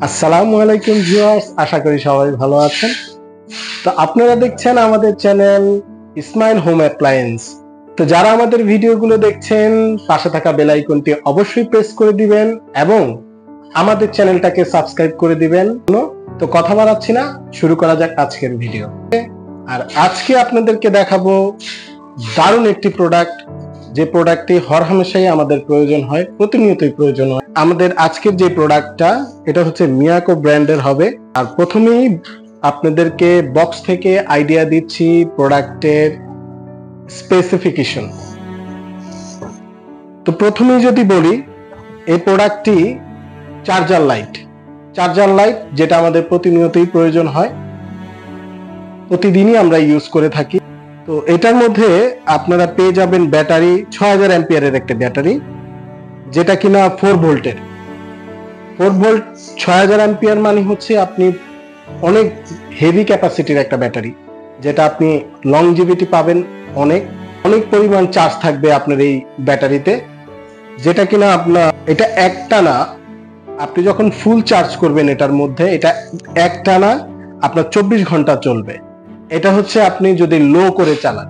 আসসালামু আলাইকুম ভিউয়ার্স, আশা করি সবাই ভালো আছেন। তো আপনারা দেখছেন আমাদের চ্যানেল ইসমাইল হোম অ্যাপ্লায়েন্স। তো যারা আমাদের ভিডিওগুলো দেখছেন, পাশে থাকা বেল আইকনটি অবশ্যই প্রেস করে দিবেন এবং আমাদের চ্যানেলটাকে সাবস্ক্রাইব করে দিবেন। তো কথা বাড়াচ্ছি না, শুরু করা যাক আজকের ভিডিও। আর আজকে আপনাদেরকে দেখাবো দারুণ একটি প্রোডাক্ট, যে প্রোডাক্টটি হরহামেশাই আমাদের প্রয়োজন হয়, প্রতিনিয়তই প্রয়োজন হয়। আমাদের আজকের যে প্রোডাক্টটা, এটা হচ্ছে মিয়াকো ব্র্যান্ডের হবে। আর প্রথমেই আপনাদেরকে বক্স থেকে আইডিয়া দিচ্ছি প্রোডাক্টের স্পেসিফিকেশন। তো প্রথমেই যদি বলি, এই প্রোডাক্টটি চার্জার লাইট, যেটা আমাদের প্রতিনিয়তই প্রয়োজন হয়, প্রতিদিনই আমরা ইউজ করে থাকি। তো এটার মধ্যে আপনারা পেয়ে যাবেন ব্যাটারি 6000 অ্যাম্পিয়ারের একটা ব্যাটারি, যেটা কিনা 4 ভোল্টের। 4 ভোল্ট 6000 অ্যাম্পিয়ার মানে হচ্ছে আপনি অনেক হেভি ক্যাপাসিটির একটা ব্যাটারি, যেটা আপনি লংজিভিটি পাবেন, অনেক পরিমাণ চার্জ থাকবে আপনার এই ব্যাটারিতে, যেটা কিনা আপনার এটা একটানা আপনি যখন ফুল চার্জ করবেন এটার মধ্যে, এটা একটানা আপনার 24 ঘন্টা চলবে। এটা হচ্ছে আপনি যদি লো করে চালান,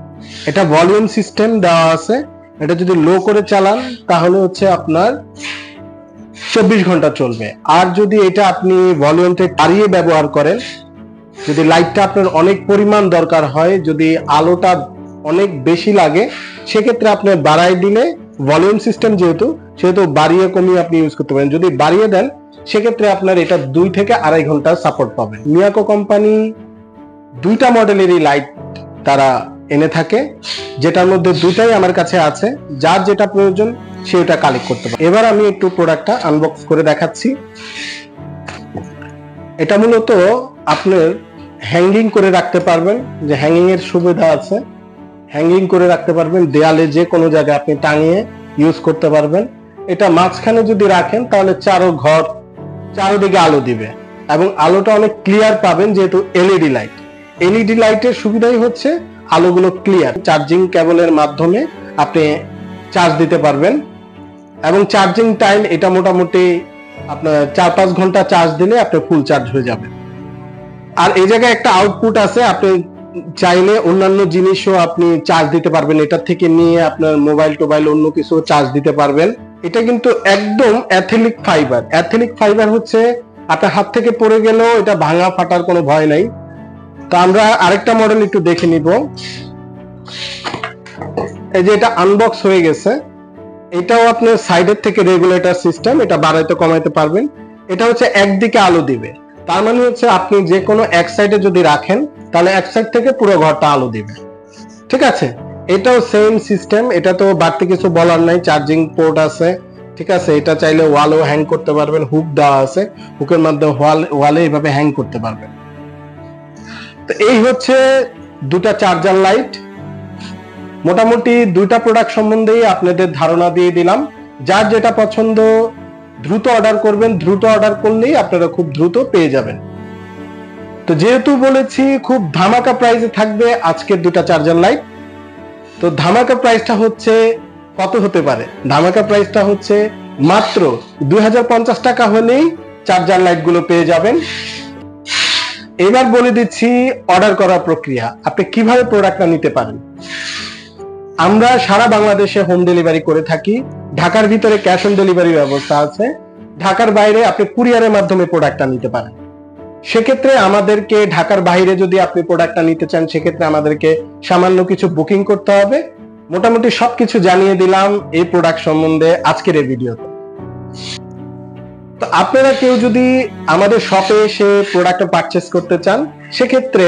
এটা ভলিউম সিস্টেম দেওয়া আছে, এটা যদি লো করে চালান তাহলে হচ্ছে আপনার 24 ঘন্টা চলবে। আর যদি এটা আপনি ভলিউমটা বাড়িয়ে ব্যবহার করেন, যদি লাইটটা আপনার অনেক পরিমাণ দরকার হয়, যদি আলোটা অনেক বেশি লাগে, সেক্ষেত্রে আপনি বাড়াই দিলে, ভলিউম সিস্টেম সেহেতু বাড়িয়ে কমিয়ে আপনি ইউজ করতে পারেন। যদি বাড়িয়ে দেন, সেক্ষেত্রে আপনার এটা 2 থেকে 2.5 ঘন্টা সাপোর্ট পাবেন। মিয়াকো কোম্পানি 2টা মডেলেরই লাইট তারা এনে থাকে, যেটার মধ্যে 2টাই আমার কাছে আছে। যার যেটা প্রয়োজন সে এটা কালেক্ট করতে পারে। এবার আমি একটু প্রোডাক্টটা আনবক্স করে দেখাচ্ছি। এটা মূলত আপনার হ্যাঙ্গিং করে রাখতে পারবেন, যে হ্যাঙ্গিং এর সুবিধা আছে, হ্যাঙ্গিং করে রাখতে পারবেন, দেয়ালে যে কোনো জায়গায় আপনি টাঙিয়ে ইউজ করতে পারবেন। এটা মাঝখানে যদি রাখেন তাহলে চারোদিকে আলো দিবে এবং আলোটা অনেক ক্লিয়ার পাবেন, যেহেতু এলইডি লাইটের সুবিধাই হচ্ছে আলোগুলো ক্লিয়ার। চার্জিং কেবলের মাধ্যমে আপনি চার্জ দিতে পারবেন এবং চার্জিং টাইম এটা মোটামুটি আপনার 4-5 ঘন্টা চার্জ দিলে আপনি ফুল চার্জ হয়ে যাবে। আর এই জায়গায় একটা আউটপুট আছে, আপনি চাইলে অন্যান্য জিনিসও আপনি চার্জ দিতে পারবেন, এটার থেকে নিয়ে আপনার মোবাইল অন্য কিছু চার্জ দিতে পারবেন। এটা কিন্তু একদম অ্যাথেলিক ফাইবার হচ্ছে আপনার হাত থেকে পড়ে গেলেও এটা ভাঙা ফাটার কোনো ভয় নাই। তো আমরা আরেকটা মডেল একটু দেখে নিব। এই যে এটা আনবক্স হয়ে গেছে, এটাও আপনার সাইডের থেকে রেগুলেটর সিস্টেম, এটা বাড়াইতে কমাইতে পারবেন। এটা হচ্ছে একদিকে আলো দিবে, তার মানে হচ্ছে আপনি যে কোনো এক সাইডে যদি রাখেন তাহলে এক সাইড থেকে পুরো ঘরটা আলো দিবে। ঠিক আছে, এটাও সেম সিস্টেম, এটা তো বাড়তি কিছু বলার নাই। চার্জিং পোর্ট আছে, ঠিক আছে। এটা চাইলে ওয়ালও হ্যাং করতে পারবেন, হুক দেওয়া আছে, হুকের মাধ্যমে ওয়ালে এইভাবে হ্যাং করতে পারবেন। তো এই হচ্ছে 2টা চার্জার লাইট। মোটামুটি 2টা প্রোডাক্ট সম্বন্ধেই আপনাদের ধারণা দিয়ে দিলাম। যার যেটা পছন্দ দ্রুত অর্ডার করবেন, দ্রুত অর্ডার করলেই আপনারা খুব দ্রুত পেয়ে যাবেন। তো যেহেতু বলেছি খুব ধামাকা প্রাইসে থাকবে আজকের 2টা চার্জার লাইট, তো ধামাকা প্রাইসটা হচ্ছে কত হতে পারে? ধামাকা প্রাইসটা হচ্ছে মাত্র 2050 টাকা হলেই চার্জার লাইট গুলো পেয়ে যাবেন। এবার বলে দিচ্ছি অর্ডার করার প্রক্রিয়া, আপনি কিভাবে প্রোডাক্টটা নিতে পারেন। আমরা সারা বাংলাদেশে হোম ডেলিভারি করে থাকি। ঢাকার ভিতরে ক্যাশ অন ডেলিভারি ব্যবস্থা আছে, ঢাকার বাইরে আপনি কুরিয়ারের মাধ্যমে প্রোডাক্টটা নিতে পারেন। সেক্ষেত্রে আমাদেরকে, ঢাকার বাইরে যদি আপনি প্রোডাক্টটা নিতে চান, সেক্ষেত্রে আমাদেরকে সামান্য কিছু বুকিং করতে হবে। মোটামুটি সবকিছু জানিয়ে দিলাম এই প্রোডাক্ট সম্বন্ধে আজকের এই ভিডিওতে। তো আপনারা কেউ যদি আমাদের শপে এসে প্রোডাক্টটা পারচেস করতে চান, সেক্ষেত্রে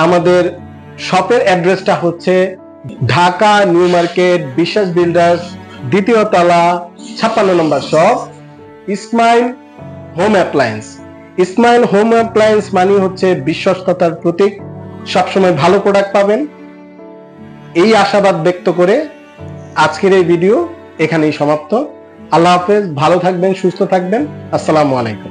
আমাদের শপের অ্যাড্রেসটা হচ্ছে Dhaka New Market, Biswas Builders, 2য় তলা, 56 number shop, Ismail Home Appliance. Ismail Home Appliance মানে হচ্ছে বিশ্বস্ততার প্রতীক, সবসময় ভালো প্রোডাক্ট পাবেন, এই আশাবাদ ব্যক্ত করে আজকের এই ভিডিও এখানেই সমাপ্ত। আল্লাহ হাফেজ, ভালো থাকবেন, সুস্থ থাকবেন। আসসালামু আলাইকুম।